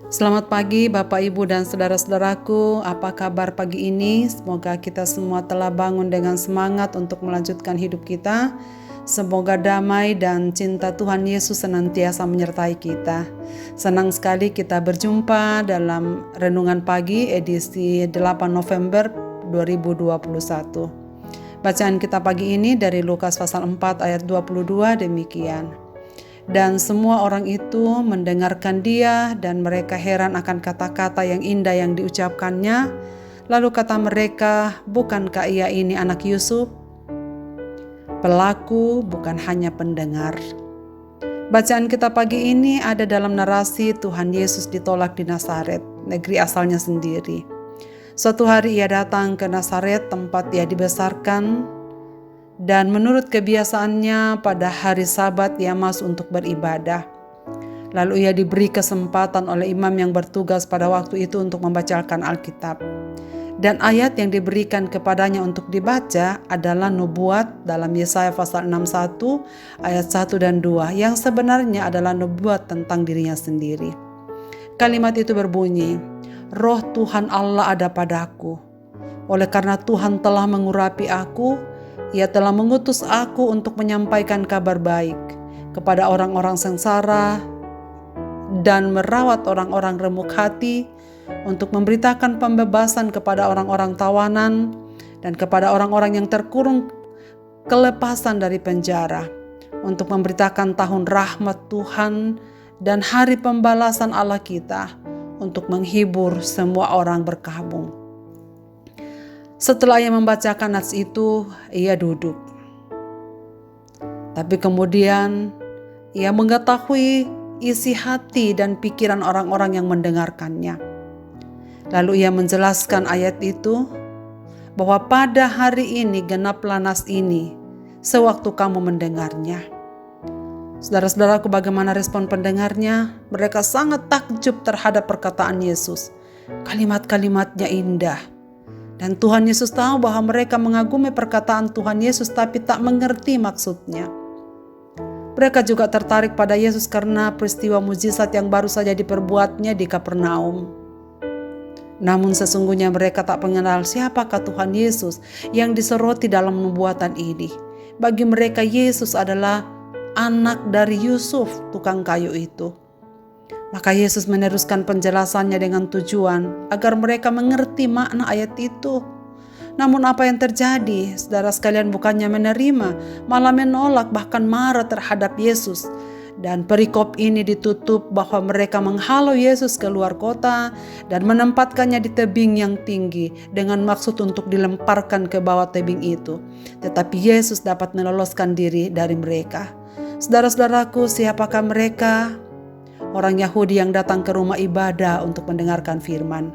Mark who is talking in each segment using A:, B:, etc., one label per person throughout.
A: Selamat pagi Bapak Ibu dan saudara-saudaraku, apa kabar pagi ini? Semoga kita semua telah bangun dengan semangat untuk melanjutkan hidup kita. Semoga damai dan cinta Tuhan Yesus senantiasa menyertai kita. Senang sekali kita berjumpa dalam Renungan Pagi edisi 8 November 2021. Bacaan kita pagi ini dari Lukas pasal 4 ayat 22 demikian. Dan semua orang itu mendengarkan dia dan mereka heran akan kata-kata yang indah yang diucapkannya. Lalu kata mereka, bukankah ia ini anak Yusuf? Pelaku bukan hanya pendengar. Bacaan kita pagi ini ada dalam narasi Tuhan Yesus ditolak di Nazaret, negeri asalnya sendiri. Suatu hari ia datang ke Nazaret tempat ia dibesarkan. Dan menurut kebiasaannya pada hari Sabat ia masuk untuk beribadah. Lalu ia diberi kesempatan oleh imam yang bertugas pada waktu itu untuk membacakan Alkitab. Dan ayat yang diberikan kepadanya untuk dibaca adalah nubuat dalam Yesaya pasal 61 ayat 1 dan 2 yang sebenarnya adalah nubuat tentang dirinya sendiri. Kalimat itu berbunyi, Roh Tuhan Allah ada padaku. Oleh karena Tuhan telah mengurapi aku, Ia telah mengutus aku untuk menyampaikan kabar baik kepada orang-orang sengsara dan merawat orang-orang remuk hati, untuk memberitakan pembebasan kepada orang-orang tawanan dan kepada orang-orang yang terkurung kelepasan dari penjara, untuk memberitakan tahun rahmat Tuhan dan hari pembalasan Allah kita, untuk menghibur semua orang berkabung. Setelah ia membacakan nats itu, ia duduk. Tapi kemudian ia mengetahui isi hati dan pikiran orang-orang yang mendengarkannya. Lalu ia menjelaskan ayat itu, bahwa pada hari ini genaplah nas ini, sewaktu kamu mendengarnya. Saudara-saudaraku, bagaimana respon pendengarnya? Mereka sangat takjub terhadap perkataan Yesus. Kalimat-kalimatnya indah. Dan Tuhan Yesus tahu bahwa mereka mengagumi perkataan Tuhan Yesus tapi tak mengerti maksudnya. Mereka juga tertarik pada Yesus karena peristiwa mujizat yang baru saja diperbuatnya di Kapernaum. Namun sesungguhnya mereka tak mengenal siapakah Tuhan Yesus yang disoroti dalam nubuatan ini. Bagi mereka Yesus adalah anak dari Yusuf, tukang kayu itu. Maka Yesus meneruskan penjelasannya dengan tujuan agar mereka mengerti makna ayat itu. Namun apa yang terjadi? Saudara sekalian bukannya menerima, malah menolak bahkan marah terhadap Yesus. Dan perikop ini ditutup bahwa mereka menghalau Yesus keluar kota dan menempatkannya di tebing yang tinggi dengan maksud untuk dilemparkan ke bawah tebing itu. Tetapi Yesus dapat meloloskan diri dari mereka. Saudara-saudaraku, siapakah mereka? Orang Yahudi yang datang ke rumah ibadah untuk mendengarkan firman.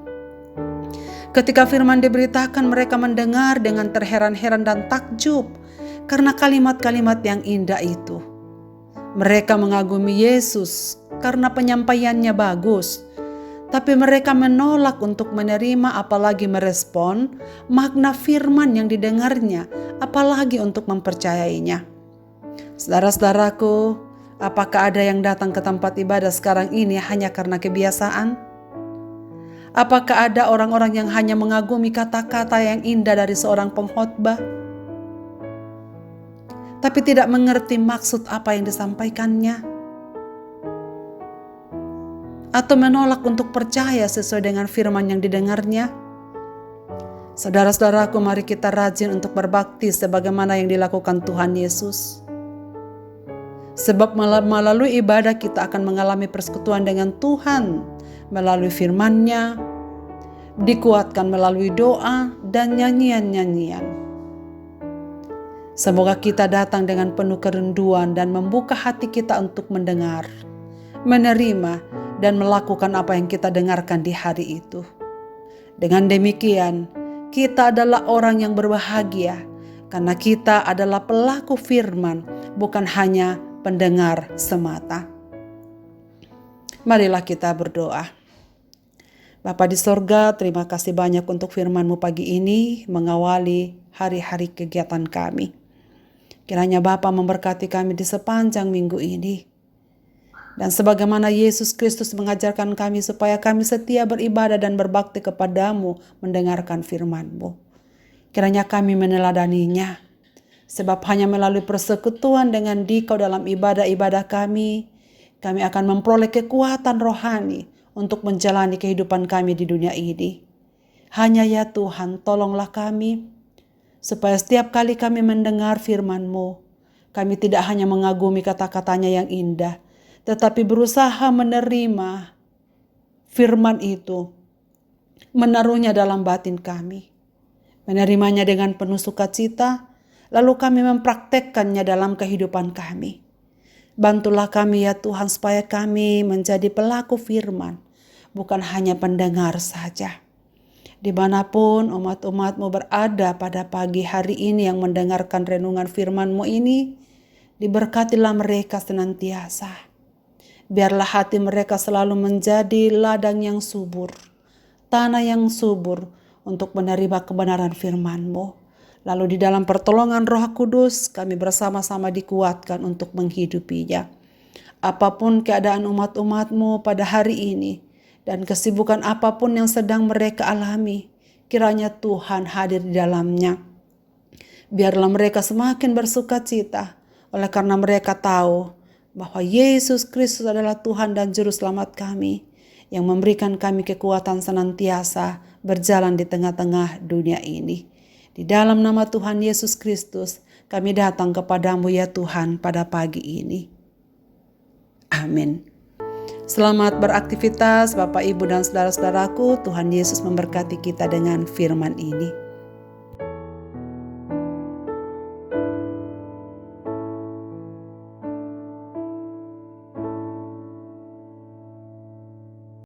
A: Ketika firman diberitakan, mereka mendengar dengan terheran-heran dan takjub karena kalimat-kalimat yang indah itu. Mereka mengagumi Yesus karena penyampaiannya bagus, tapi mereka menolak untuk menerima apalagi merespon makna firman yang didengarnya, apalagi untuk mempercayainya. Saudara-saudaraku, apakah ada yang datang ke tempat ibadah sekarang ini hanya karena kebiasaan? Apakah ada orang-orang yang hanya mengagumi kata-kata yang indah dari seorang pengkhotbah, tapi tidak mengerti maksud apa yang disampaikannya? Atau menolak untuk percaya sesuai dengan firman yang didengarnya? Saudara-saudaraku, mari kita rajin untuk berbakti sebagaimana yang dilakukan Tuhan Yesus. Sebab melalui ibadah kita akan mengalami persekutuan dengan Tuhan melalui firman-Nya, dikuatkan melalui doa dan nyanyian-nyanyian. Semoga kita datang dengan penuh kerinduan dan membuka hati kita untuk mendengar, menerima, dan melakukan apa yang kita dengarkan di hari itu. Dengan demikian, kita adalah orang yang berbahagia karena kita adalah pelaku firman, bukan hanya pendengar semata. Marilah kita berdoa. Bapa di sorga, terima kasih banyak untuk firman-Mu pagi ini mengawali hari-hari kegiatan kami. Kiranya Bapa memberkati kami di sepanjang minggu ini. Dan sebagaimana Yesus Kristus mengajarkan kami supaya kami setia beribadah dan berbakti kepadamu mendengarkan firman-Mu. Kiranya kami meneladaninya, sebab hanya melalui persekutuan dengan Dikau dalam ibadah-ibadah kami akan memperoleh kekuatan rohani untuk menjalani kehidupan kami di dunia ini. Hanya ya Tuhan, tolonglah kami, supaya setiap kali kami mendengar firman-Mu, kami tidak hanya mengagumi kata-katanya yang indah, tetapi berusaha menerima firman itu, menaruhnya dalam batin kami, menerimanya dengan penuh sukacita, lalu kami mempraktekkannya dalam kehidupan kami. Bantulah kami ya Tuhan supaya kami menjadi pelaku firman, bukan hanya pendengar saja. Dimanapun umat-umat-Mu berada pada pagi hari ini yang mendengarkan renungan firman-Mu ini, diberkatilah mereka senantiasa. Biarlah hati mereka selalu menjadi ladang yang subur, tanah yang subur untuk menerima kebenaran firman-Mu. Lalu di dalam pertolongan Roh Kudus kami bersama-sama dikuatkan untuk menghidupinya. Apapun keadaan umat-umat-Mu pada hari ini dan kesibukan apapun yang sedang mereka alami, kiranya Tuhan hadir di dalamnya. Biarlah mereka semakin bersukacita oleh karena mereka tahu bahwa Yesus Kristus adalah Tuhan dan Juru Selamat kami yang memberikan kami kekuatan senantiasa berjalan di tengah-tengah dunia ini. Di dalam nama Tuhan Yesus Kristus, kami datang kepadamu ya Tuhan pada pagi ini. Amin. Selamat beraktivitas Bapak, Ibu, dan saudara-saudaraku. Tuhan Yesus memberkati kita dengan firman ini.